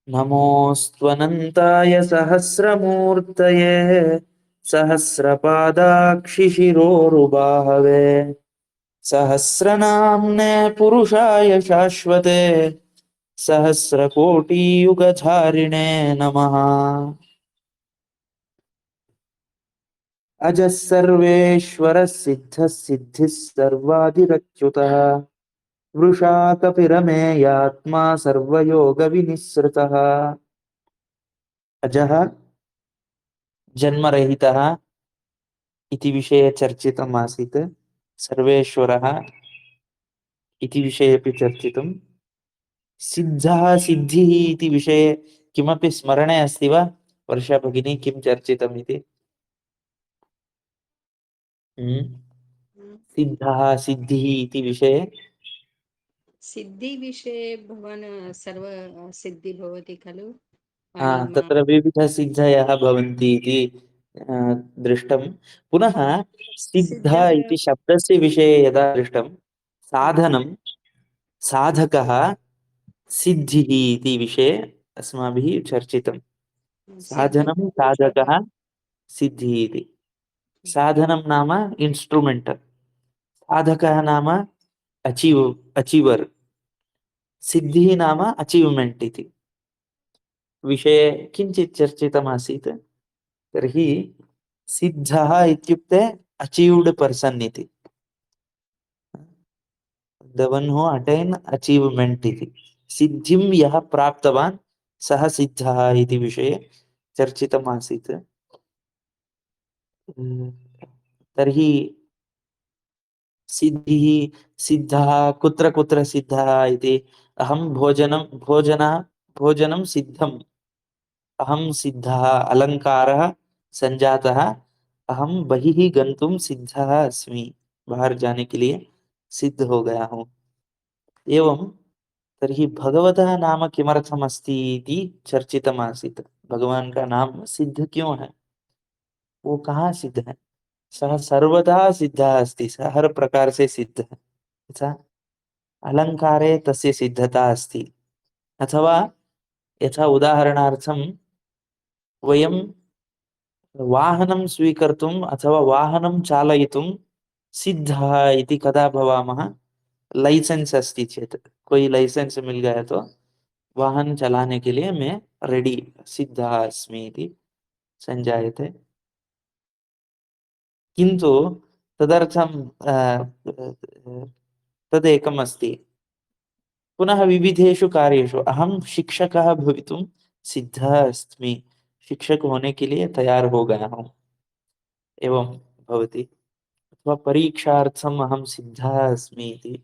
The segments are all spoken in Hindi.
नमोऽस्त्वनन्ताय सहस्रमूर्तये सहस्रपादाक्षिशिरोरुबाहवे सहस्रनाम्ने पुरुषाय शाश्वते सहस्रकोटियुगधारिणे नमः। अजः सर्वेश्वरः सिद्धः सिद्धिः सर्वादिरच्युतः वृषा कपिरमेयात्मा सर्वयोगविनिःसृतः अजः जन्मरहितः इति विषये चर्चितम् आसीत्। सर्वेश्वरः इति विषये अपि चर्चितम्। सिद्धः सिद्धिः इति विषये किमपि स्मरणे अस्ति वा वर्षा भगिनी, किं चर्चितम् इति? सिद्धः सिद्धिः इति विषये सिद्धि विषये भवान् सर्व सिद्धि भवति खलु। तत्र विविधसिद्धयः भवन्ति इति दृष्टं। पुनः सिद्ध सिद्धः इति शब्दस्य विषये यदा दृष्टं, साधनं साधकः सिद्धिः इति विषये अस्माभिः चर्चितं। साधनं सिद्धपुरुषः साधकः सिद्धिः इति। साधनं नाम इन्स्ट्रुमेण्ट्, साधकः नाम अचीवर्, सिद्धिः नाम अचीव्मेण्ट् इति विषये किञ्चित् चर्चितमासीत्। तर्हि सिद्धः इत्युक्ते अचीव्ड् पर्सन् इति, the one who attain achievement इति। सिद्धिं यः प्राप्तवान् सः सिद्धः इति विषये चर्चितमासीत्। तर्हि सिद्धिः सिद्धः कुत्र कुत्र सिद्धः इति, अहं भोजनं सिद्धम्, अहं सिद्धः अलङ्कारः सञ्जातः, अहं बहिः गन्तुं सिद्धः अस्मि, बाहर जाने के लिए सिद्ध हो गया हूँ। एवं तर्हि भगवतः नाम किमर्थम् अस्ति इति चर्चितमासीत्। भगवान का नाम सिद्ध क्यों है, वो कहाँ सिद्ध है? सः सर्वदा सिद्धः अस्ति, सः हर प्रकार से सिद्ध है। यथा अलङ्कारे तस्य सिद्धता अस्ति, अथवा यथा उदाहरणार्थं वयं वाहनं स्वीकर्तुम् अथवा वाहनं चालयितुं सिद्धः इति कदा भवामः? लाइसेंस अस्ति चेत, कोई लाइसेंस मिल गया तो वाहन चलाने के लिए मैं रेडी सिद्धः अस्मि इति संजायते। किन्तु तदर्थं तदेकम् अस्ति। पुनः विविधेषु कार्येषु अहं शिक्षकः भवितुं सिद्धः अस्मि, शिक्षक होने के लिए तैयार हो गया हूँ, एवं भवति। अथवा परीक्षार्थम् अहं सिद्धः अस्मि इति।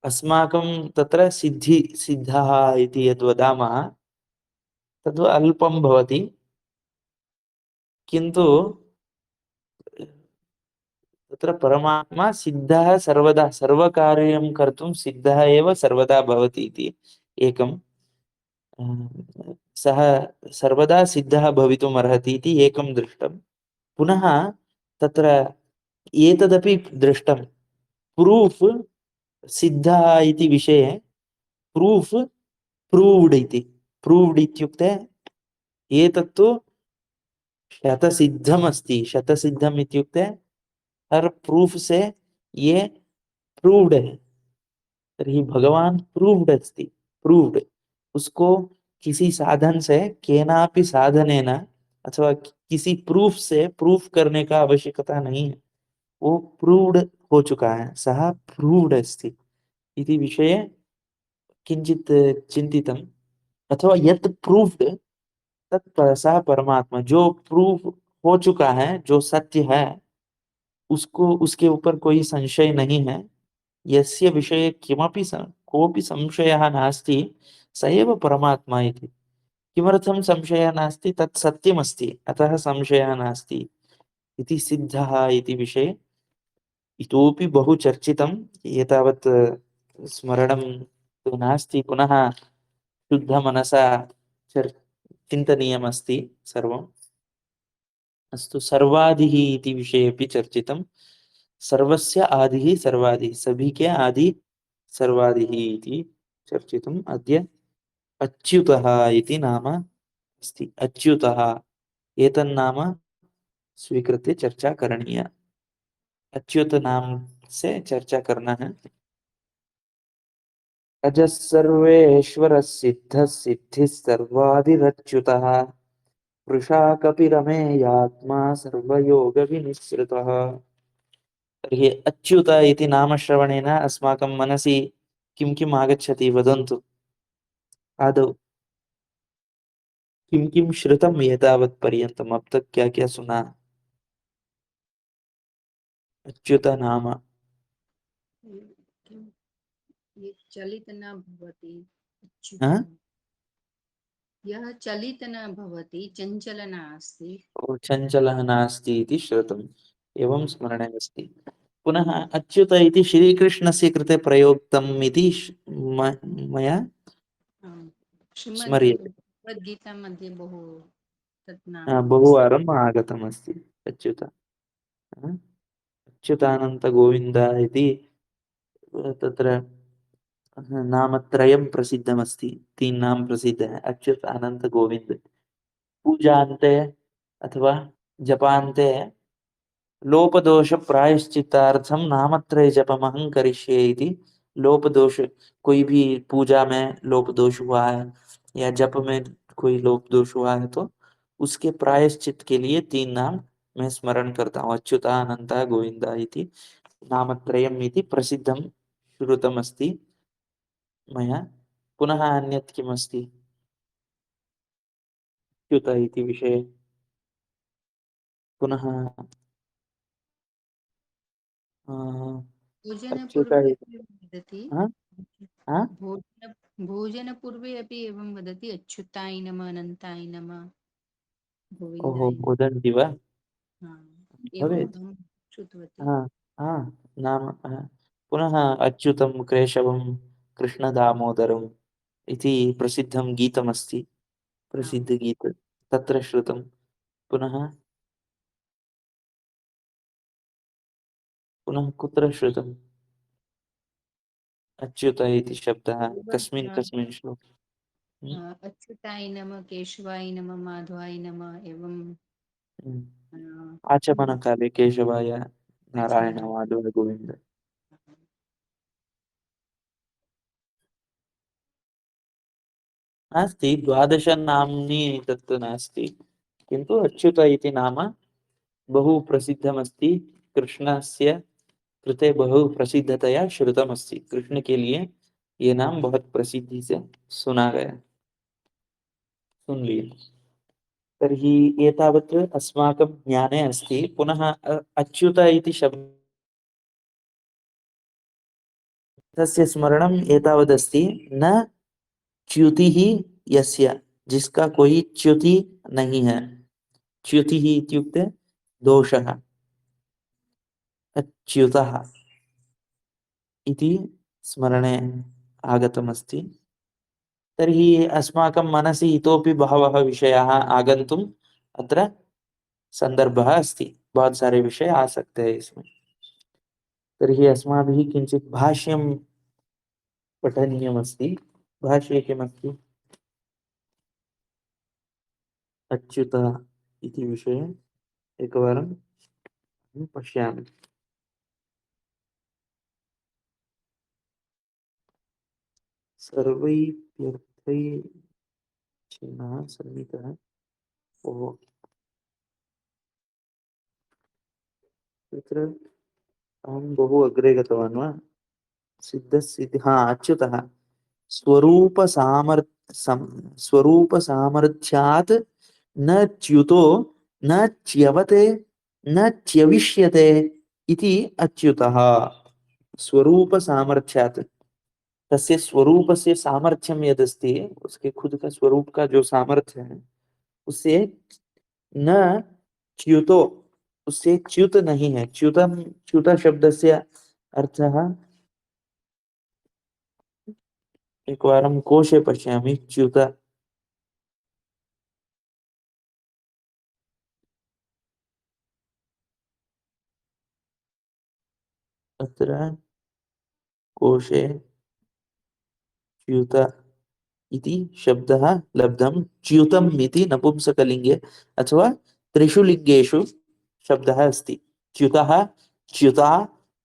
अस्माकं तत्र सिद्धः इति यद् वदामः तद् अल्पं भवति, किन्तु तत्र परमात्मा सिद्धः सर्वदा, सर्वकार्यं कर्तुं सिद्धः एव सर्वदा भवति इति एकं। सः सर्वदा सिद्धः भवितुम् अर्हति इति एकं दृष्टं। पुनः तत्र एतदपि दृष्टं, प्रूफ् सिद्धः इति विषये प्रूफ् प्रूव्ड् इति। प्रूव्ड् इत्युक्ते एतत्तु शतसिद्धमस्ति। शतसिद्धम् इत्युक्ते हर प्रूफ से ये प्रूव्ड है। तर्हि भगवान प्रूव्ड अस्ति, प्रूव्ड, उसको किसी साधन से, केनापि साधनेन अथवा किसी प्रूफ से प्रूफ करने का आवश्यकता नहीं है, वो प्रूव्ड हो चुका है, सः प्रूव्ड अस्ति इति विषये किंचित चिंतितम्। अथवा यत् प्रूव्ड तत् सः परमात्मा, जो प्रूव हो चुका है, जो सत्य है, उसको उसके ऊपर कोई संशय नहीं है। यस्य विषये किमपि कोऽपि संशयः नास्ति, स एव परमात्मा इति। किमर्थं संशयः नास्ति? तत् सत्यमस्ति, अतः संशयः नास्ति इति सिद्धः इति विषये इतोपि बहु चर्चितं। एतावत् स्मरणं तु नास्ति, पुनः शुद्धमनसा चर् चिन्तनीयमस्ति सर्वम्। अस्तु, सर्वादिः इति विषये अपि चर्चितं। सर्वस्य आदिः सर्वादिः, सभी के आदि सर्वादिः इति चर्चितम् अद्य। अच्युतः इति नाम अस्ति। अच्युतः एतन्नाम स्वीकृत्य चर्चा करणीया। अच्युत नाम से चर्चा करना है। अजः सर्वेश्वरः सिद्धः सिद्धिः सर्वादिरच्युतः वृषा कपिरमेयात्मा सर्वयोगविनिःसृतः। तर्हि अच्युत इति नामश्रवणेन अस्माकं मनसि किं किम् आगच्छति वदन्तु आदौ। किं किं श्रुतम् एतावत् पर्यन्तम्, अब तक क्या क्या सुना अच्युत नाम। किं ये चलित न भवति हाँ? अच्युतम्। यः चलित न भवति चञ्चल नास्ति। ओ चञ्चलः नास्ति इति श्रुतम्, एवं स्मरणे अस्ति। पुनः अच्युत इति श्रीकृष्णस्य कृते प्रयोक्तम् इति मया आम्। श्रीमद् स्मर्यते। भगवद्गीता मध्ये बहु तत् नाम अस्ति। बहुवारम् आगतमस्ति अच्युत। अच्युतानन्त गोविन्द इति तत्र नामत्रयं प्रसिद्धमस्ति। तीन नाम प्रसिद्ध है, अच्युत अनंत गोविंद। पूजान्ते अथवा जपान्ते लोपदोष प्रायश्चित्तार्थम नामत्रय जपमहं करिष्ये इति। लोपदोष, कोई भी पूजा में लोपदोष हुआ है या जप में कोई लोपदोष हुआ है तो उसके प्रायश्चित के लिए तीन नाम मैं स्मरण करता हूँ। अच्युतानंत गोविंद इति नामत्रयम् इति प्रसिद्धं श्रुतमस्ति मया। पुनः अन्यत् किमस्ति अच्युत इति विषये। पुनः अ, अच्युत भोजनपूर्वे इति। अपि वदति। हाँ? हाँ? भोजनपूर्वे अपि एवं वदति अच्युताय नमः अनन्ताय नमः ओहो, गोविन्दाय नमः। वदन्ति वा? हाँ, एवम् भवेत्। अहं श्रुतवती। हाँ। हाँ। नाम पुनः अच्युतं केशवं कृष्णदामोदरम् इति प्रसिद्धं गीतमस्ति। आम्। प्रसिद्धगीत तत्र श्रुतं। पुनः पुनः कुत्र श्रुतम् अच्युत इति शब्दः एवं कस्मिन् कस्मिन् श्लोके? हम्म? अच्युताय नमः केशवाय नमः माधवाय नमः एवं हम्म। अ, आचमनकाले केशवाय नारायण आचमन। माधव गोविन्द। नास्ति, 12 नाम्नि तत्तु नास्ति, किन्तु अच्युत इति नाम बहु प्रसिद्धमस्ति। कृष्णस्य कृते बहु प्रसिद्धतया श्रुतमस्ति। कृष्ण के लिए ये नाम बहुत प्रसिद्धि से सुना गया, सुन लिए। तर्हि एतावत् अस्माकं ज्ञाने अस्ति। पुनः अच्युत इति शब्दस्य स्मरणम् एतावदस्ति। न च्युतिः यस्य, जिसका कोई च्युति नहीं है। च्युतिः इत्युक्ते दोषः। अच्युतः इति स्मरणे आगतमस्ति। तर्हि अस्माकं मनसि इतोपि बहवः विषयाः आगन्तुम् अत्र सन्दर्भः अस्ति। बहुत सारे विषय आ सकते हैं इसमें। तर्हि अस्माभिः किञ्चित् भाष्यं पठनीयमस्ति। भाष्ये किमस्ति अच्युतः इति विषये एकवारं पश्यामि। सर्वैरर्थैः छिन्नः सन्निहितः। ओहो, तत्र अहं बहु अग्रे गतवान् वा? सिद्धसिद्धि, हाँ, अच्युतः स्वरूप सामर्थ स्वरूप सामर्थ्यात् न च्युतो न च्यवते न च्यविष्यते इति अच्युतः। स्वरूप सामर्थ्यात्, तस्य स्वरूप से सामर्थ्यम यदस्ति, उसके खुद का स्वरूप का जो सामर्थ्य है उससे न च्युतो, उससे च्युत नहीं है। च्युतम, च्युत शब्द से अर्थः एकवारं कोशे पश्यामि। च्युत अत्र कोशे च्युत इति शब्दः लब्धं। च्युतम् इति नपुंसकलिङ्गे अथवा त्रिषु लिङ्गेषु शब्दः अस्ति। च्युतः, च्युता,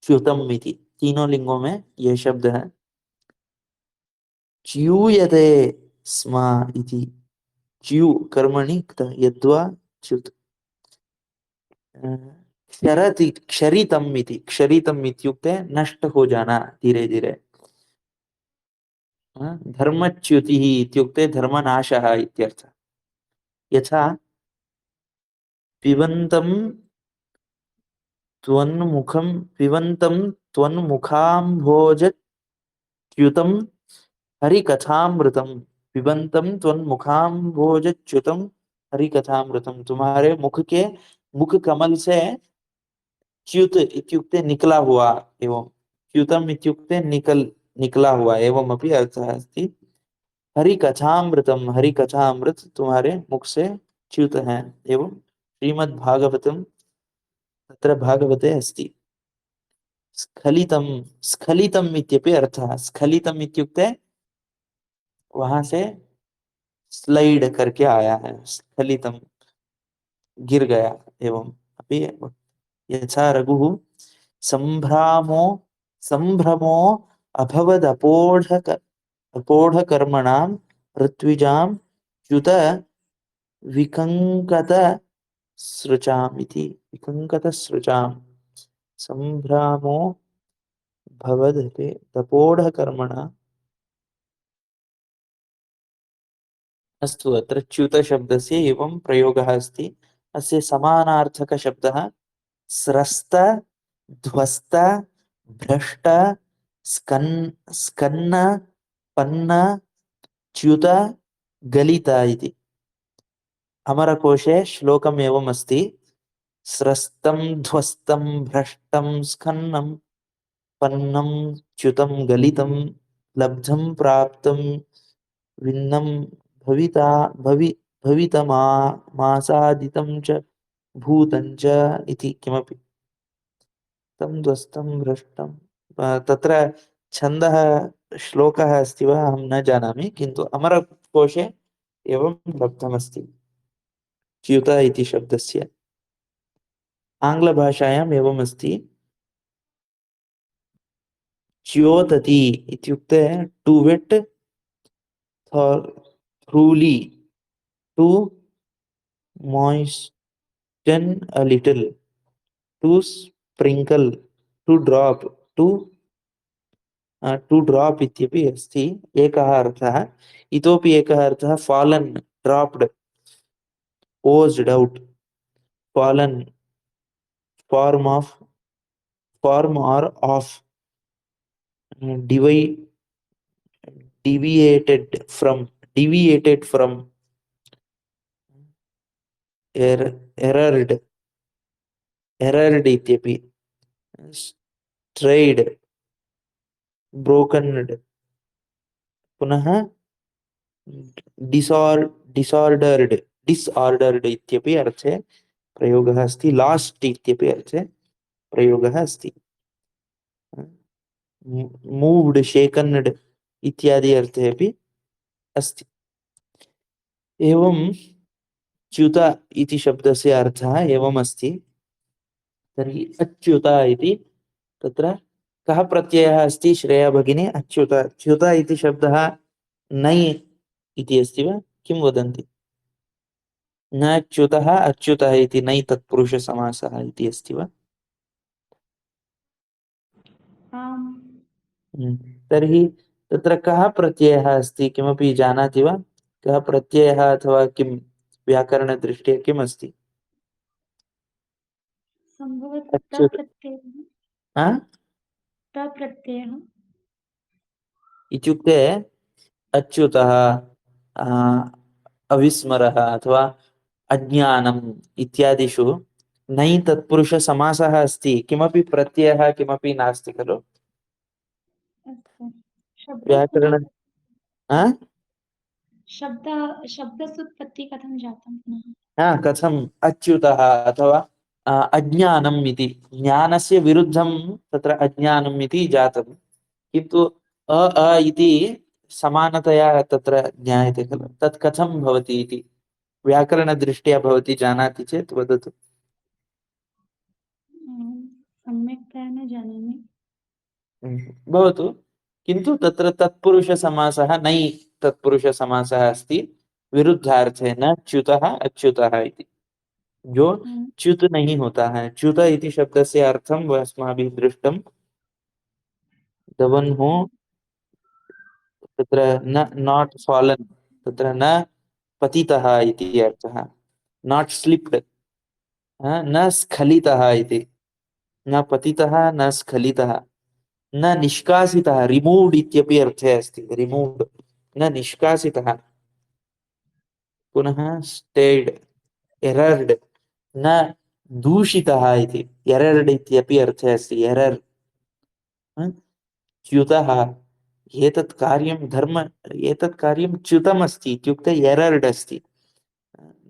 च्युतम् इति तीनों लिंगों में यह शब्द है। च्यूयते स्म इति, च्यू कर्मणि क्तः यद्वा च्युत। क्षरति, क्षरितम् इति, क्षरितम् इत्युक्ते नष्ट हो जाना धीरे धीरे। धर्मच्युतिः इत्युक्ते धर्मनाशः इत्यर्थः। यथा पिबन्तं त्वन्मुखं, पिबन्तं त्वन्मुखाम्भोजच्युतं हरिकथामृतम्, पिबन्तं त्वन्मुखाम्भोजच्युतं हरिकथामृतम्। तुम्हारे मुख के, मुख कमल से च्युत इत्युक्ते निकला हुआ एवं, च्युतम इत्युक्ते निकला हुआ एवं अपि अर्थः अस्ति। हरिकथामृतम, हरिकथामृत तुम्हारे मुख से च्युत है एवं। श्रीमद्भागवतम तत्र भागवते अस्ति। स्खलितम, स्खलितम इत्यपि अर्थः। स्खलितम इत्युक्ते वहां से स्लाइड करके आया है, स्खलितम गिर गया एवं अपि। यथा रघुः संभ्रामो, संभ्रमो अभवदपोढक, अपोढकर्मणां ऋत्विजां च्युत विकङ्कत सृचाम् इति, विकङ्कत सृचाम्। संभ्रामो भवदपि दपोढकर्मणा। अस्तु, अत्र च्युतशब्दस्य एवं प्रयोगः अस्ति। अस्य समानार्थकशब्दः स्रस्त, ध्वस्त, भ्रष्ट, स्कन्, स्कन्न, पन्न, च्युत, गलित इति। अमरकोशे श्लोकम् एवम् अस्ति। स्रस्तं, ध्वस्तं, भ्रष्टं, स्खन्नं, पन्नं, च्युतं, गलितं, लब्धं, प्राप्तं, विन्नं, भविता, भवितमा, मासादितं च भूतं च इति किमपि। तं ध्वस्तं भ्रष्टं, तत्र छन्दः श्लोकः अस्ति वा अहं न जानामि, किन्तु अमरकोशे एवं लब्धमस्ति च्युत इति शब्दस्य। आङ्ग्लभाषायाम् एवम् अस्ति। च्योतति इत्युक्ते to wet, thoroughly, to moisten a little, to sprinkle, to drop, to drop इत्यपि अस्ति एकः अर्थः। इतोपि एकः अर्थः fallen, dropped, oozed out, fallen, form of, form or of, devi, deviated from, erred, erred इत्यपि, strayed, broken, पुनः disordered, disordered इत्यपि अर्थे प्रयोगः अस्ति। लास्ट इत्यपि अर्थे प्रयोगः अस्ति। मूव्ड, शेकन्ड इत्यादि अर्थे अपि अस्ति। एवं च्युत इति शब्दस्य अर्थः एवम् अस्ति। तर्हि अच्युत इति, तत्र कः प्रत्ययः अस्ति श्रेया भगिनी? अच्युत, च्युत इति शब्दः नै इति अस्ति वा? किं वदन्ति? न च्युतः अच्युतः इति नै तत्पुरुषसमासः इति अस्ति वा? आम्। तर्हि तत्र कः प्रत्ययः अस्ति, किमपि जानाति वा? कः प्रत्ययः अथवा किं व्याकरणदृष्ट्या किम् अस्ति? सम्भवतः अच्युत, हा? तप्रत्ययः। इत्युक्ते अच्युतः, अविस्मरः अथवा अज्ञानम् इत्यादिषु नै तत्पुरुषसमासः अस्ति। किमपि प्रत्ययः किमपि नास्ति खलु अस्तु। शब्दस्य व्याकरण, हा? शब्दस्य कथं जातं पुनः? हा, कथम् अच्युतः अथवा अज्ञानम् इति, ज्ञानस्य विरुद्धं तत्र अज्ञानम् इति जातं। किन्तु अ अ इति समानतया तत्र ज्ञायते खलु, तत् कथं भवति इति व्याकरणदृष्ट्या भवती जानाति चेत् वदतु। सम्यक्तया न जानामि। भवतु, किन्तु तत्र तत्पुरुषसमासः नै तत्पुरुषसमासः अस्ति विरुद्धार्थे, न च्युतः अच्युतः इति। जो च्युत नहीं होता है, च्युत इति शब्दस्य अर्थं वह अस्माभिः दृष्टं, द वन हू तत्र न नाट् फालन्, तत्र न पतितः इति अर्थः, नाट् स्लिप्ड्, न स्खलितः इति, न पतितः न स्खलितः, न निष्कासितः, रिमूव्ड् इत्यपि अर्थे अस्ति, रिमूव्ड्, न निष्कासितः, पुनः स्टेड्, एरर्ड्, न दूषितः इति, एरर्ड् इत्यपि अर्थे अस्ति, एरर्, च्युतः, एतत् कार्यं धर्म, एतत् कार्यं च्युतमस्ति इत्युक्ते एरर्ड् अस्ति,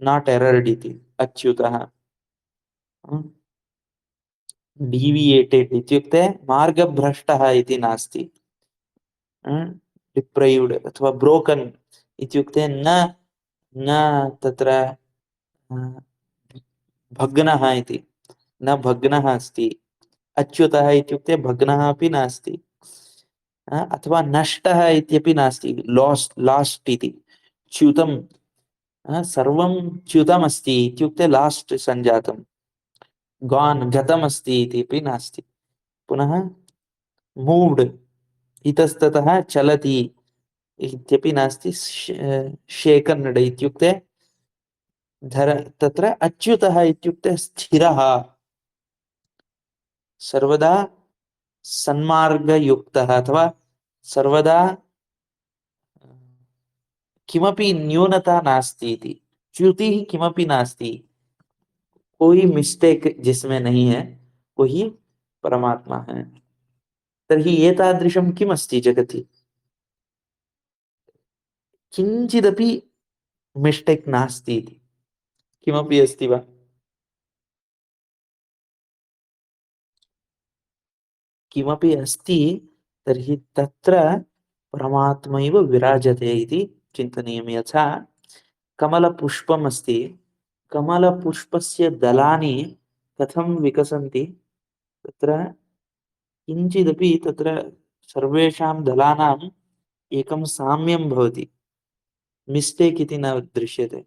नाट् एरर्ड् इति, अच्युतः। डीविएटेड् इत्युक्ते मार्गभ्रष्टः इति नास्ति, डिप्रैव्ड् अथवा ब्रोकन् इत्युक्ते न न तत्र भग्नः इति, न भग्नः अस्ति, अच्युतः इत्युक्ते भग्नः अपि नास्ति, अथवा नष्टः इत्यपि नास्ति, लास्ट् लास्ट् इति, च्युतं, सर्वं च्युतमस्ति इत्युक्ते लास्ट् सञ्जातं, गान् गतमस्ति इत्यपि नास्ति, पुनः मूव्ड्, इतस्ततः चलति इत्यपि नास्ति, शेकन्ड् इत्युक्ते धर, तत्र अच्युतः इत्युक्ते स्थिरः, सर्वदा सन्मार्गयुक्तः, अथवा सर्वदा किमपि न्यूनता नास्ति इति, च्युतिः किमपि नास्ति, कोई मिस्टेक जिसमें नहीं है, वही परमात्मा है। तर्हि एतादृशं किमस्ति जगति, किञ्चिदपि मिस्टेक् नास्ति इति, किमपि अस्ति वा? किमपि अस्ति तर्हि तत्र परमात्मैव विराजते इति चिन्तनीयं। यथा कमलपुष्पम् अस्ति, कमलपुष्पस्य दलानि कथं विकसन्ति, तत्र किञ्चिदपि तत्र सर्वेषां दलानाम् एकं साम्यं भवति, मिस्टेक् इति न दृश्यते,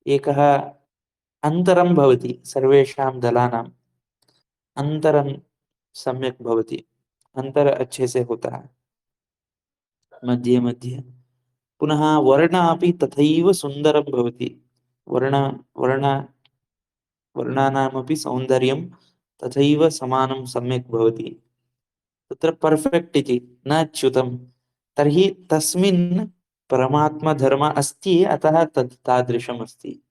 एकः अन्तरं भवति, सर्वेषां दलानाम् अंतरं सम्यक भवति, अंतर अच्छे से होता है मध्ये मध्ये, पुनः वर्ण अपि तथैव सुन्दरं भवति, वर्ण वर्ण वर्णानामपि सौन्दर्यं तथैव समानं सम्यक् भवति, तत्र परफेक्ट इति न अच्युतं, तर्हि तस्मिन् परमात्मा धर्म अस्ति, अतः तत् तादृशम् अस्ति,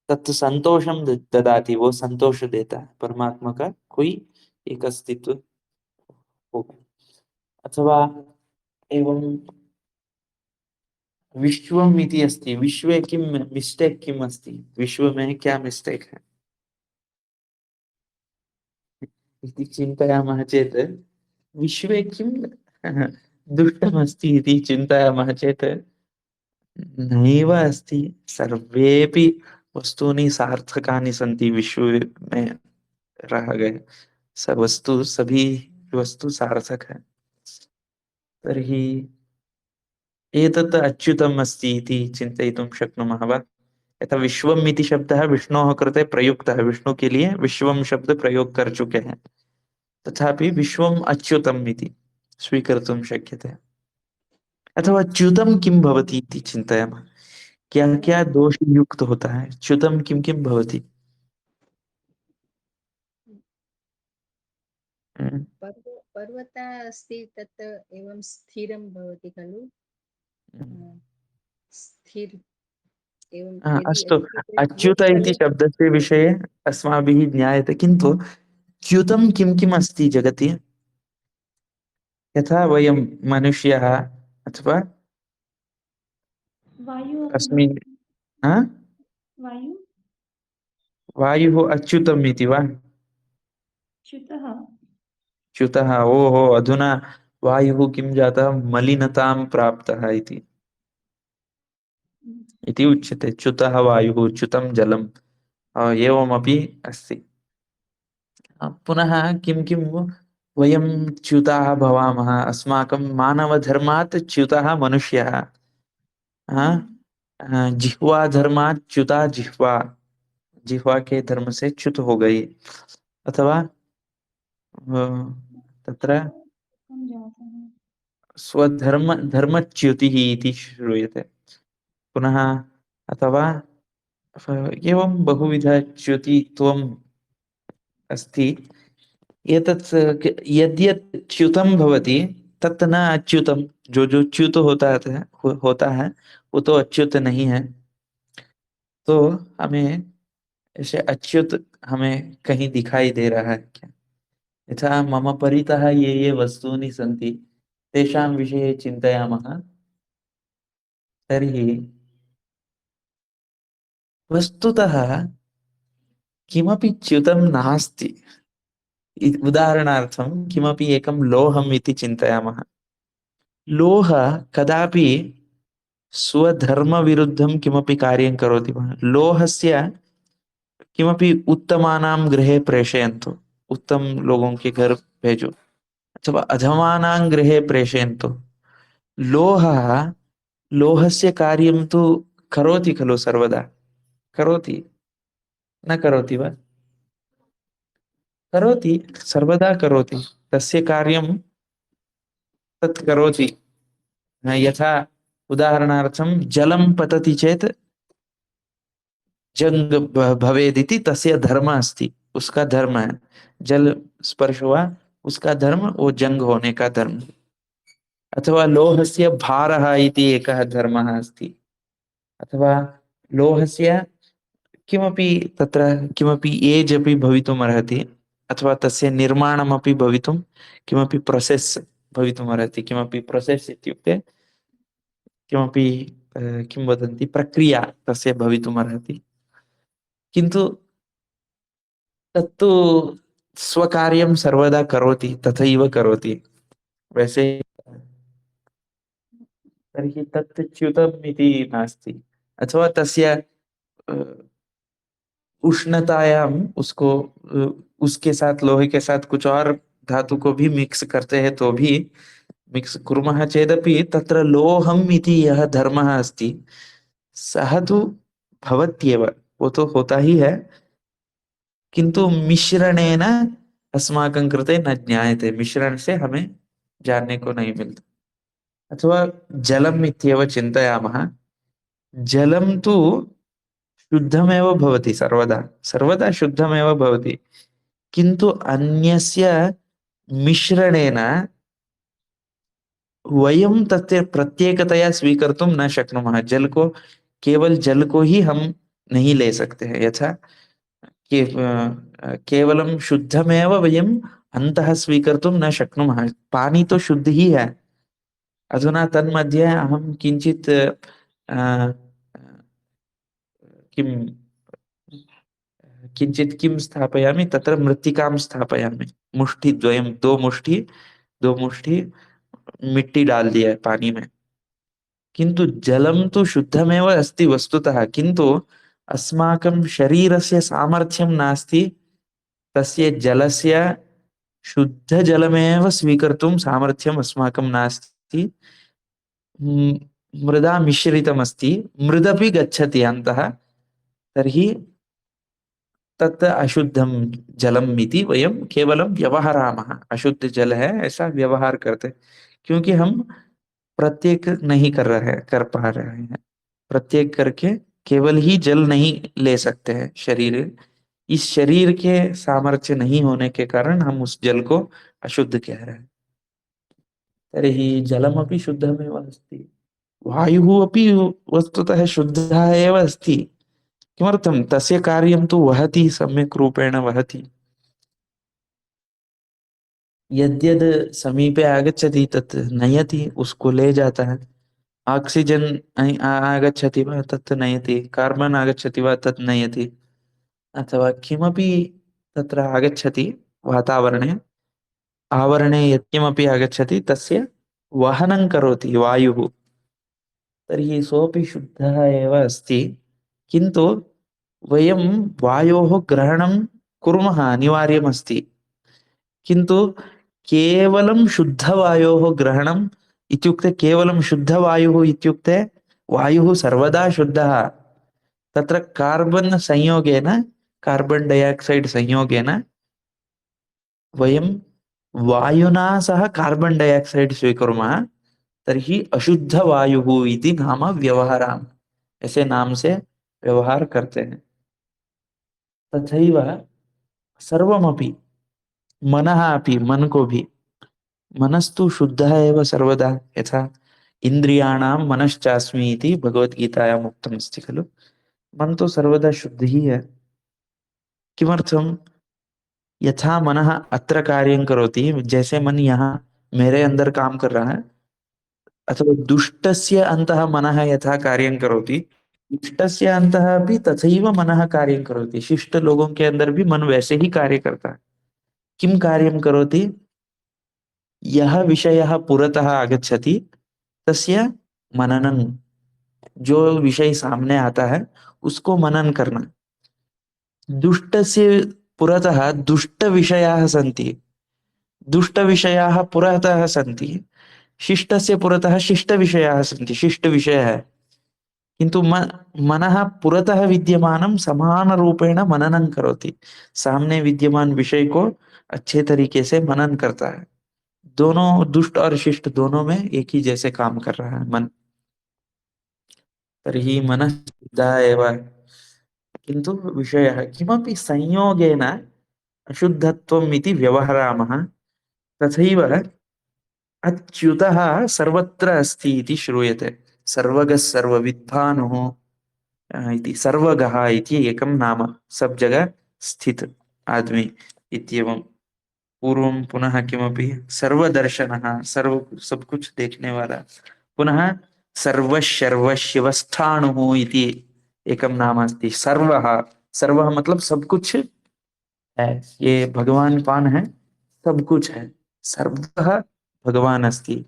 तत् संतोषं ददाति, वो संतोष देता है, परमात्मा का कोई एक अस्तित्व होगा। अथवा एवं विश्वम इति अस्ति, विश्वे किं मिस्टेक किम अस्ति, विश्व में क्या मिस्टेक है इति चिन्तयामः चेत्, विश्वे किं दुष्टमस्ति इति चिन्तयामः चेत् नैव अस्ति, सर्वेपि वस्तूनि सार्थकानि सन्ति विश्व में रह गए, सब वस्तु सभी वस्तु सार्थक है, तर्हि एतत् अच्युतम् अस्ति इति चिन्तयितुं शक्नुमः वा? यथा विश्वम् इति शब्दः विष्णोः कृते प्रयुक्तः, विष्णु के लिए विश्वम शब्द प्रयोग कर चुके हैं, तथापि विश्वम अच्युतम् इति स्वीकर्तुं शक्यते। अथवा च्युतं किं भवति इति चिन्तयामः, क्या क्या दोषयुक्त होता है, च्युतं किं किं भवति? हम्म, पर्वतः अस्ति तत् एवं स्थिरं भवति खलु, स्थिर एवं यदि अस्तु, यत् अच्युत इति चलति। शब्दस्य विषये अस्माभिः ज्ञायते, किन्तु च्युतं किं किम् अस्ति जगति? यथा वयं मनुष्यः अथवा वायु अपि अस्मिन्, भवति। हा? वायु वायुः अच्युतम् इति वा? च्युतः। च्युतः, ओहो, अधुना वायुः किं जातः मलिनतां प्राप्तः इति उच्यते। च्युतः वायुः, च्युतं जलम्, एवमपि अस्ति। पुनः किं किं वयं च्युताः भवामः, अस्माकं मानवधर्मात् च्युतः मनुष्यः। जिह्वा धर्मात् च्युता जिह्वा, जिह्वा के धर्म से च्युत हो गई। अथवा तत्र कम जाता है। स्वधर्म धर्मच्युतिः इति श्रूयते। पुनः अथवा एवं बहुविधच्युतित्वम् अस्ति। एतत् यद्यत् च्युतं भवति तत् न अच्युतम। जो जो च्युत होता है वो तो अच्युत नहीं है। तो हमें ऐसे अच्युत हमें कहीं दिखाई दे रहा है क्या? यथा मम परितः ये ये वस्तूनि सन्ति तेषां विषये चिन्तयामः तर्हि वस्तुतः किमपि च्युतं नास्ति। उदाहरणार्थं किमपि एकं लोहम् इति चिन्तयामः। लोह कदापि स्वधर्मविरुद्धं किमपि कार्यं करोति वा? लोहस्य किमपि उत्तमानां गृहे प्रेषयन्तु, उत्तम लोगों के घर भेजो, अथवा अधमानां गृहे प्रेषयन्तु। लोहः, लोहस्य कार्यं तु करोति खलु सर्वदा? करोति, न करोति वा? करोति, सर्वदा करोति। तस्य कार्यं तत् करोति। यथा उदाहरणार्थं जलं पतति चेत् जंग भवेदिति तस्य धर्म अस्ति, उसका धर्म है। जल स्पर्श हुआ, उसका धर्म वो जंग होने का धर्म। अथवा लोहस्य भारः इति एकः धर्मः अस्ति। अथवा लोहस्य किमपि तत्र किमपि एज् अपि भवितुम् अर्हति, अथवा तस्य निर्माणमपि भवितुं किमपि प्रोसेस् भवितुम् अर्हति। किमपि प्रोसेस् इत्युक्ते किमपि किं वदन्ति, प्रक्रिया तस्य भवितुम् अर्हति। किन्तु तत्तु स्वकार्यं सर्वदा करोति, तथैव करोति। वैसे तर्हि तत् च्युतम् इति नास्ति। अथवा तस्य अ, उष्णतायाम उसको उसके साथ, लोहे के साथ कुछ और धातु को भी मिक्स करते हैं तो भी, मिक्स कुर्मः चेदपि तत्र लोहम् इति यः धर्मः अस्ति सः तु भवत्येव, वो तो होता ही है। किंतु मिश्रणेन अस्माकं कृते न ज्ञायते, मिश्रण से हमें जानने को नहीं मिलता। अथवा जलम् इत्येव चिन्तयामः। जलं तु शुद्धमेव भवति, सर्वदा सर्वदा शुद्धमेव भवति। किन्तु अन्यस्य मिश्रणेन वयं तस्य प्रत्येकतया स्वीकर्तुं न शक्नुमः। जल को, केवल जल को ही हम नहीं ले सकते हैं। यथा केवलं शुद्धमेव वयम् अन्तः स्वीकर्तुं न शक्नुमः। पानी तो शुद्ध ही है। अधुना तन्मध्ये अहं किञ्चित् किं किञ्चित् किं स्थापयामि, तत्र मृत्तिकां स्थापयामि, मुष्टिद्वयं, दो मुष्टि मिट्टी डाल दिया है पानी में। किंतु जलं तु शुद्धमेव अस्ति वस्तुतः, किंतु अस्माकं शरीरस्य सामर्थ्यं नास्ति तस्य जलस्य, शुद्धजलमेव स्वीकर्तुं सामर्थ्यम् अस्माकं नास्ति। मृदा मिश्रितमस्ति, मृदपि गच्छति अन्तः, तर्हि तत् अशुद्धं जलम् इति वयं केवलं व्यवहरामः। अशुद्ध जल है ऐसा व्यवहार करते, क्योंकि हम प्रत्येक नहीं कर पा रहे हैं। प्रत्येक करके केवल ही जल नहीं ले सकते हैं शरीर, इस शरीर के सामर्थ्य नहीं होने के कारण हम उस जल को अशुद्ध कह रहे हैं। तर्हि जलमपि शुद्धमेव अस्ति, वायुः अपि वस्तुतः शुद्धः एव अस्ति। किमर्थं? तस्य कार्यं तु वहति, सम्यक् रूपेण वहति। यद्यद् समीपे आगच्छति तत् नयति, उसको ले जाता है। ऑक्सीजन आगच्छति वा तत् नयति, कार्बन आगच्छति वा तत् नयति, अथवा किमपि तत्र आगच्छति वातावरणे आवरणे यत्किमपि आगच्छति तस्य वहनं करोति वायुः, तर्हि सोऽपि शुद्धः एव अस्ति। किन्तु वयं वायोः ग्रहणं कुर्मः, अनिवार्यमस्ति। किन्तु केवलं शुद्धवायोः ग्रहणम् इत्युक्ते केवलं शुद्धवायुः इत्युक्ते वायुः सर्वदा शुद्धः। तत्र कार्बन् संयोगेन, कार्बन् डैआक्सैड् संयोगेन वयं वायुना सह कार्बन् डैआक्सैड् स्वीकुर्मः, तर्हि अशुद्धवायुः इति नाम व्यवहारामः, ऐसे नाम से व्यवहार करते हैं। तथैव सर्वमपि, मनः अपि, मन को भी, मनस्तु शुद्धः एव सर्वदा, यथा इन्द्रियाणां मनश्चास्मि इति भगवद्गीतायाम् उक्तमस्ति खलु। मन तो सर्वदा शुद्ध ही है। किमर्थम? यथा मनः अत्र कार्यं करोति, जैसे मन यहाँ मेरे अंदर काम कर रहा है, अथवा दुष्टस्य अन्तः मनः यथा कार्यं करोति, शिष्टस्य अन्तः अपि तथैव मनः कार्यं करोति। शिष्ट लोगों के अंदर भी मन वैसे ही कार्य करता है। किम कार्यं करोति? यह विषयः पुरतः आगच्छति तस्य मननम्, जो विषय सामने आता है उसको मनन करना। दुष्टस्य पुरतः दुष्ट विषयाः सन्ति, दुष्ट विषयाः पुरतः सन्ति, शिष्टस्य पुरतः शिष्ट विषयाः सन्ति, शिष्ट विषय है। किंतु मनः पुरतः विद्यमानं समान रूपेण मननं करोति, सामने विद्यमान विषय को अच्छे तरीके से मनन करता है। दोनों दुष्ट और शिष्ट दोनों में एक ही जैसे काम कर रहा है मन। तर्हि मनः शुद्धः एव, किन्तु विषयः किमपि संयोगेन अशुद्धत्वम् इति व्यवहरामः। तथैव अच्युतः सर्वत्र अस्ति इति श्रूयते। सर्वगः सर्वविद्भानुः इति, सर्वगः इति एकं नाम, सब जगह स्थित आदमी इत्येवं। पूर्वं पुनः किमपि सर्वदर्शनः, सर्व सब कुछ देखने वाला। पुनः सर्वशर्वशिवस्थाणुः इति एकं नाम अस्ति। सर्वः, सर्वः मतलब सब कुछ है, ये भगवान कौन है? सब कुछ है। सर्वः भगवान अस्ति,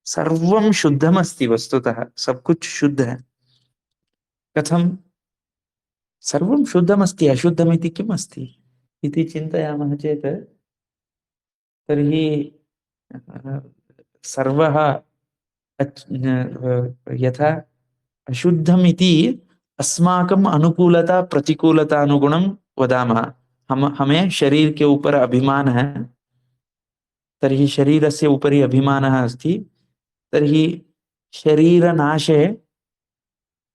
सर्वं शुद्धमस्ति, वस्तुतः सब कुछ शुद्ध है। कथं? सर्वं शुद्धमस्ति, अशुद्धमिति किम् अस्ति इति चिन्तयामः चेत्, तर्हि सर्वः यथा अशुद्धमिति अस्माकं अनुकूलता प्रतिकूलता अनुगुणं वदामः। हमें शरीर के ऊपर अभिमान है, तर्हि शरीरस्य उपरि अभिमानः अस्ति, तर्हि शरीरनाशे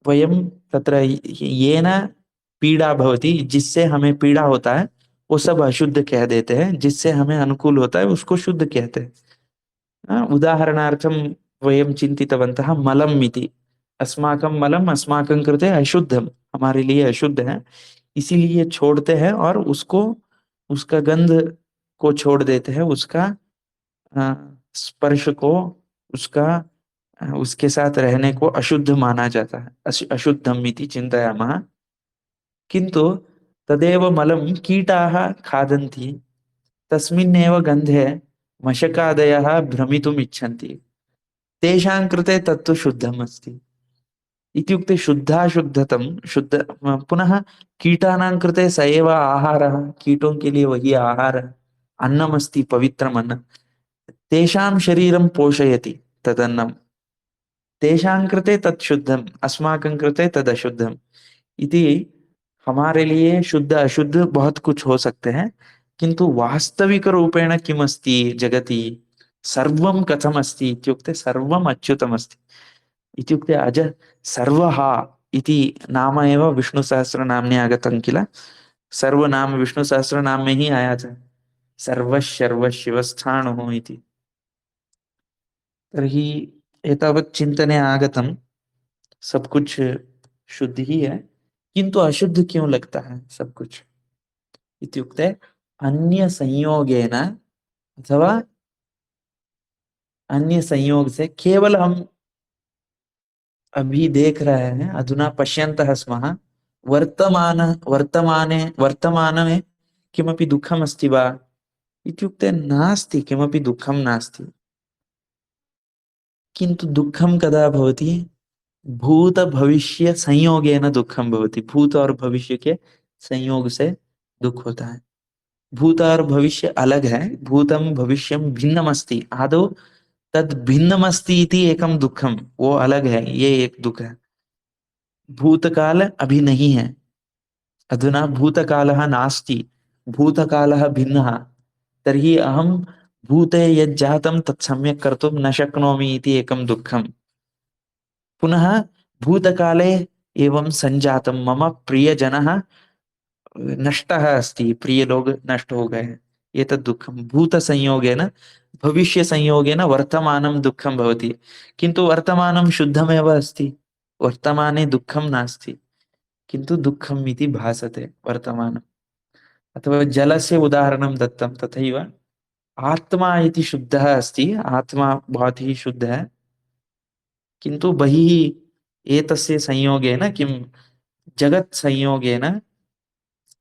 वयं तत्र येन पीड़ा भवति, जिससे हमें पीड़ा होता है वो सब अशुद्ध कह देते हैं, जिससे हमें अनुकूल होता है उसको शुद्ध कहते हैं। उदाहरणार्थं वयं चिन्तितवन्तः मलम् इति। अस्माकं मलम अस्माकं कृते अशुद्धम, हमारे लिए अशुद्ध है, इसीलिए छोड़ते हैं और उसको, उसका गंध को छोड़ देते हैं, उसका स्पर्श को, उसका उसके साथ रहने को अशुद्ध माना जाता है, अशुद्धम इति चिन्तयामः। किन्तु तदेव मलं कीटाः खादन्ति, तस्मिन्नेव गन्धे मशकादयः भ्रमितुम् इच्छन्ति, तेषां कृते तत्तु शुद्धम् अस्ति। इत्युक्ते शुद्धाशुद्धतं शुद्ध, पुनः कीटानां कृते स एव आहारः, कीटों के लिए वही आहार, अन्नमस्ति, पवित्रम् अन्न, तेषां शरीरं पोषयति तदन्नं, तेषां कृते तत् शुद्धम्, अस्माकं कृते तद अशुद्धम् इति। हमारे लिए शुद्ध अशुद्ध बहुत कुछ हो सकते हैं, किंतु वास्तविक रूपेण किम अस्ति जगति, सर्वं कथम अस्ति इत्युक्ते सर्वम् अच्युतम् अस्ति। इत्युक्ते अज सर्वः इति नाम एव विष्णुसहस्रनाम्नि आगतं किल, सर्वनाम विष्णुसहस्रनाम में ही आया था, सर्वशर्व शिवस्थाणुः इति। तर्हि एतावत् चिन्तने आगतं, सब कुछ शुद्ध ही है, किंतु अशुद्ध क्यों लगता है सब कुछ इत्युक्ते अन्य संयोगेन अथवा अन्य संयोग से। केवल हम अभी देख रहे हैं, अधुना पश्यन्तः स्मः, वर्तमान वर्तमाने वर्तमान में किमपि दुःखम् अस्ति वा, इत्युक्ते नास्ति, किमपि दुःखं नास्ति। किन्तु दुःखं कदा भवति? भूत भविष्य संयोगेन दुःखं भवति। भूत और भविष्य के संयोग से दुख होता है। भूत और भविष्य अलग है, भूतम भविष्यम भिन्नमस्ति। आदौ तद भिन्नमस्ति इति एकम दुःखम, वो अलग है, ये एक दुख है। भूतकाल अभी नहीं है, अधुना भूतकालः नास्ति, भूतकालः भिन्नः। तर्हि अहं भूते यज्जातं तत् सम्यक् कर्तुं न शक्नोमि इति एकं दुःखम्। पुनः भूतकाले एवं सञ्जातं मम प्रियजनः नष्टः अस्ति, प्रिय लोग नष्ट हो गए हैं, एतत् दुःखं। भूतसंयोगेन भविष्यसंयोगेन वर्तमानं दुःखं भवति। किन्तु वर्तमानं शुद्धमेव अस्ति, वर्तमाने दुःखं नास्ति, किन्तु दुःखम् इति भासते वर्तमानम्। अथवा जलस्य उदाहरणं दत्तं तथैव आत्मा इति शुद्धः अस्ति, आत्मा बहुत ही शुद्ध है, किन्तु बहिः एतस्य संयोगेन किं, जगत् संयोगेन,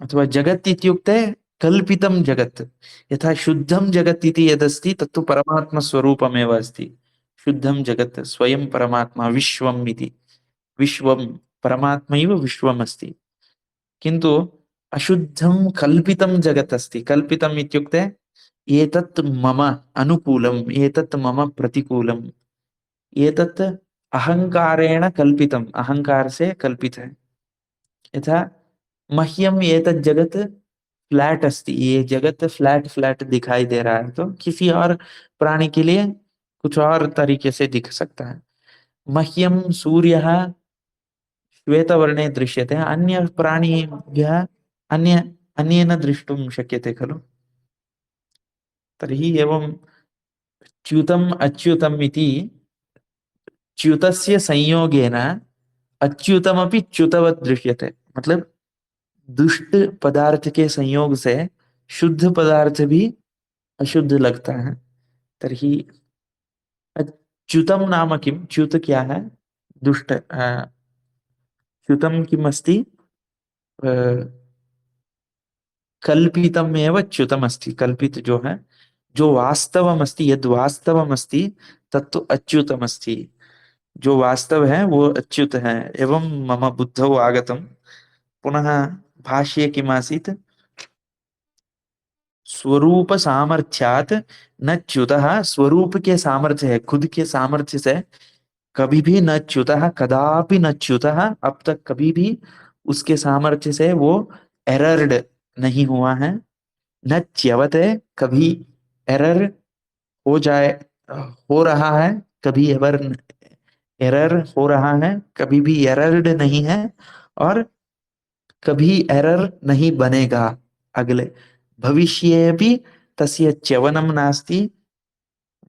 अथवा जगत् इत्युक्ते कल्पितं जगत्। यथा शुद्धं जगत् इति यदस्ति तत्तु परमात्मस्वरूपमेव अस्ति। शुद्धं जगत् स्वयं परमात्मा, विश्वम् इति, विश्वं परमात्मैव विश्वम् अस्ति। किन्तु अशुद्धं कल्पितं जगत् अस्ति। कल्पितम् इत्युक्ते एतत् मम अनुकूलम्, एतत् मम प्रतिकूलम्, एतत् अहंकारेण कल्पितम्, अहंकार से कल्पित है। यथा मह्यम एतत् जगत फ्लैट अस्ति, ये जगत फ्लैट फ्लैट दिखाई दे रहा है, तो किसी और प्राणी के लिए कुछ और तरीके से दिख सकता है। मह्यम सूर्यः श्वेतवर्णे दृश्यते, अन्य प्राणिभ्यः अन्य अन्येन द्रष्टुं शक्यते खलु। तर्हि एवं च्युतम् अच्युतम् इति च्युतस्य संयोगेन अच्युतमपि च्युतवत् दृश्यते। मतलब दुष्ट पदार्थ के संयोग से शुद्ध पदार्थ भी अशुद्ध लगता है। तर्हि च्युतम नाम किम, च्युत क्या है? दुष्ट। च्युतम किम अस्ति? अ, कल्पितमेव च्युतम अस्ति। कल्पित जो है, जो वास्तवम अस्ति, यद वास्तवम अस्ति तत्तु अच्युतम अस्ति। जो वास्तव है वो अच्युत है। एवं मम बुद्धौ आगतम। पुनः भाष्ये किमासीत्? स्वरूप सामर्थ्यात न च्युतः, स्वरूप के सामर्थ्य है, खुद के सामर्थ्य से कभी भी न च्युतः, कदापि न च्युतः, अब तक कभी भी उसके सामर्थ्य से वो एरर्ड नहीं हुआ है। न च्यवते, कभी एरर हो जाए, हो रहा है, कभी एवर एरर हो रहा है, कभी भी एरर्ड नहीं है, और कभी एरर नहीं बनेगा अगले भविष्ये भी। तस्य च्यवनं नास्ति,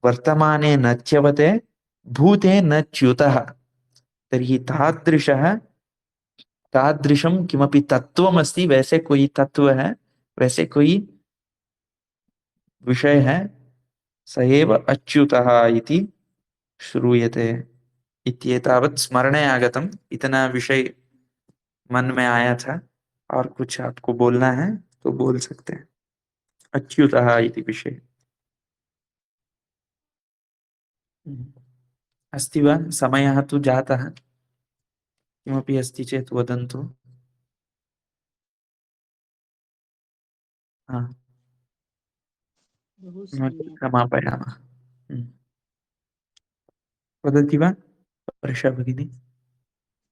वर्तमाने न च्यवते, भूते न च्युतः। तर्हि तादृशः, तादृशं किमपि तत्त्वमस्ति, वैसे कोई तत्व है, वैसे कोई विषय है, स एव अच्युतः इति श्रूयते। इत्येतावत् स्मरणे आगतम्। इतना विषय मन में आया था, और कुछ आपको बोलना है तो बोल सकते हैं। अच्युतः इति विषय अस्ति वा? समयः तु जातः, किमपि अस्ति चेत् वदन्तु। हाँ, बहु नो चेत् सम्यक्। क्षमापयामः। वदति वा वर्षा भगिनी?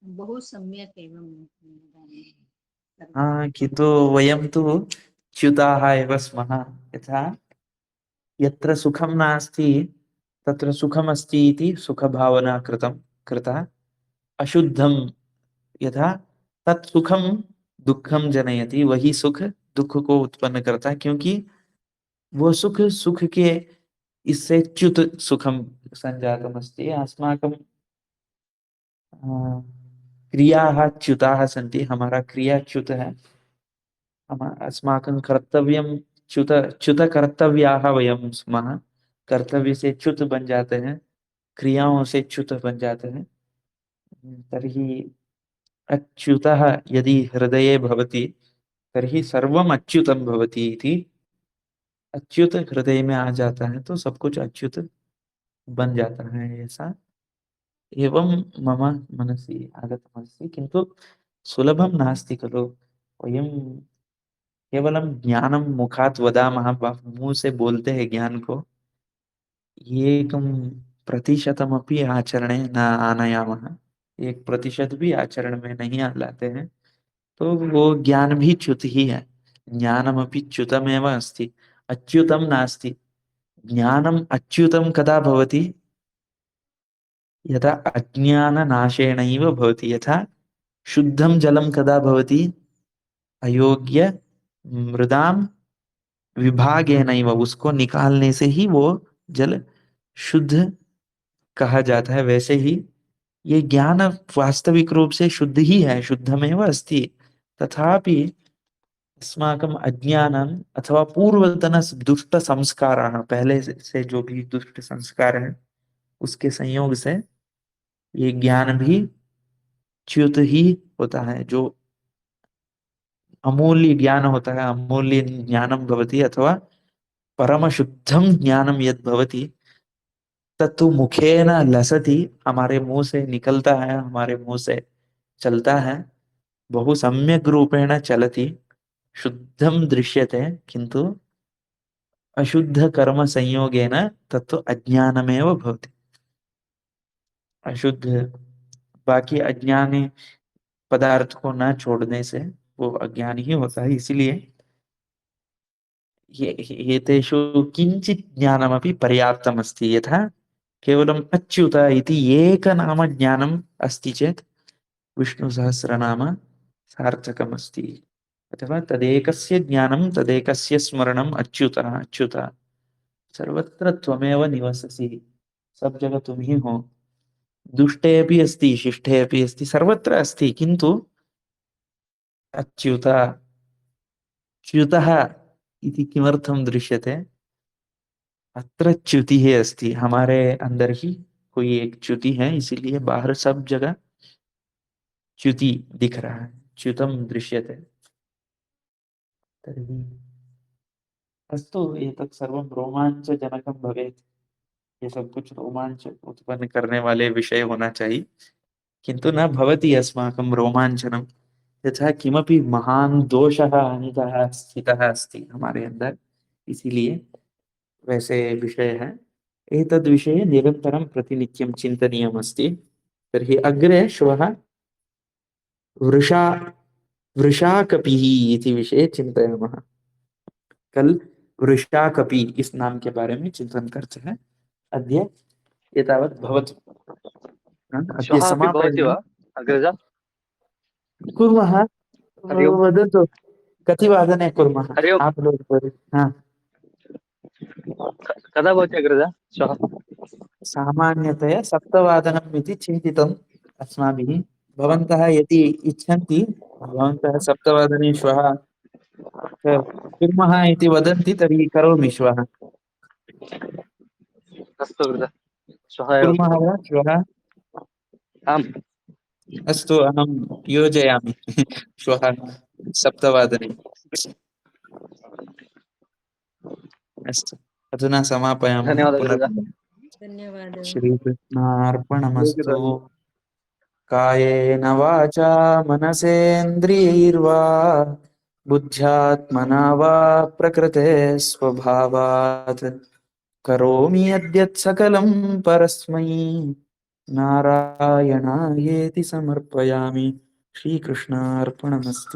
बहु सम्यक् एवं इदानीं सर्वं। हाँ, किन्तु वयं तु च्युताः एव स्मः। यथा यत्र सुखं नास्ति तत्र सुखमस्ति इति सुखभावना कृता। अशुद्धं यथा तत् सुखम दुखम जनयति, वही सुख दुख को उत्पन्न करता है, क्योंकि वो सुख सुख के इससे च्युत सुखम संजातम अस्ति। अस्माकं क्रियाः च्युताः सन्ति, हमारा क्रिया च्युत है। हम अस्माकं कर्तव्यं च्युत, च्युत कर्तव्याः वयं स्मः। कर्तव्य से च्युत बन जाते हैं, क्रियाओं से च्युत बन जाते हैं। तर्हि अच्युतः यदि हृदये भवति तर्हि सर्वम् अच्युतं भवति इति अच्युत हृदय में आ जाता है तो सब कुछ अच्युत बन जाता है, ऐसा एवं मम मनसि आगतमस्ति, किन्तु सुलभं नास्ति खलु। वयं केवलं ज्ञानं मुखात् वदामः, मुंह से बोलते हैं ज्ञान को, एकं प्रतिशतमपि आचरणे न आनयामः, 1% भी आचरण में नहीं लाते हैं, तो वो ज्ञान भी च्युत ही है। ज्ञानमपि च्युतमेव अस्ति, अच्युतं नास्ति। ज्ञानम् अच्युतं कदा भवति? यथा अज्ञाननाशेनैव भवति। यथा शुद्धं जलं कदा भवति? अयोग्य मृदां विभागेनैव, उसको निकालने से ही वो जल शुद्ध कहा जाता है। वैसे ही ये ज्ञान वास्तविक रूप से शुद्ध ही है, शुद्धमेव अस्ति, तथापि अस्माकं अज्ञानम् अथवा पूर्वतन दुष्ट संस्काराः, पहले से जो भी दुष्ट संस्कार है उसके संयोग से ये ज्ञान भी च्युत ही होता है। जो अमूल्य ज्ञान होता है, अमूल्य ज्ञानम भवति, अथवा परम शुद्धम ज्ञानम यद भवति, तत्तु मुखेन लसति, हमारे मुंह से निकलता है, हमारे मुंह से चलता है, बहु सम्यक रूपेण चलति, शुद्धम दृश्यते, किंतु अशुद्ध कर्म संयोगेन तत्तु अज्ञानमेव भवति। अशुद्ध, बाकी अज्ञानी पदार्थ को न छोड़ने से वो अज्ञान ही होता है। इसीलिए एतेषु किंचित् ज्ञानमपि पर्याप्तमस्ति। यथा केवलम् अच्युत इति एकनाम ज्ञानम् अस्ति चेत् विष्णुसहस्रनाम सार्थकमस्ति। अथवा तदेकस्य ज्ञानं तदेकस्य स्मरणम् अच्युतः अच्युतः, सर्वत्र त्वमेव निवससि, सब जगह तुम ही हो। दुष्टे अपि अस्ति, शिष्टे अपि अस्ति, सर्वत्र अस्ति, किन्तु अच्युतः च्युतः इति किमर्थं दृश्यते? अत्र च्युति है अस्ति, हमारे अंदर ही कोई एक च्युति है, इसीलिए बाहर सब जगह च्युति दिख रहा है, च्युतम दृश्यते। तर्हि अस्तु, एतत् सर्वं रोमाञ्चजनकं भवेत्, ये सब कुछ रोमांच उत्पन्न करने वाले विषय होना चाहिए, किंतु न भवति अस्माकं रोमांचनम। यथा किमपि महान दोषः अन्तः स्थितः अस्ति हमारे अंदर, इसीलिए वैसे विषय है। एतद् विषये निरन्तरं प्रतिनित्यं चिन्तनीयमस्ति। तर्हि अग्रे श्वः वृषा वृषाकपिः इति विषये चिन्तयामः। कल वृषाकपि इस नाम के बारे में चिंतन करते हैं। अद्य एतावत् भवतु। अद्य श्वः अपि भवति समापयामः। वा अग्रज? कुर्मः। हरि ओम्। वदतु, कति वादने कुर्मः? हरि ओम्। आप लोग हाँ, कदा भवति अग्रज श्वः? सामान्यतया 7 इति चिन्तितम् अस्माभिः। भवन्तः यदि इच्छन्ति, भवन्तः 7 श्वः कुर्मः इति वदन्ति, तर्हि करोमि श्वः। अस्तु अग्रज, श्वः एव कुर्मः करोमि। वा श्वः? आम्। अस्तु, अहं योजयामि श्वः 7। अस्तु, अधुना समापयामः। धन्यवादः अग्रज। पुनर्मिलामः। धन्यवादः। श्रीकृष्णार्पणमस्तु। कायेन वाचा मनसेन्द्रियैर्वा बुद्ध्यात्मना वा प्रकृते स्वभावात् करोमि यद्यत् सकलं परस्मै नारायणायेति समर्पयामि। श्रीकृष्णार्पणमस्तु।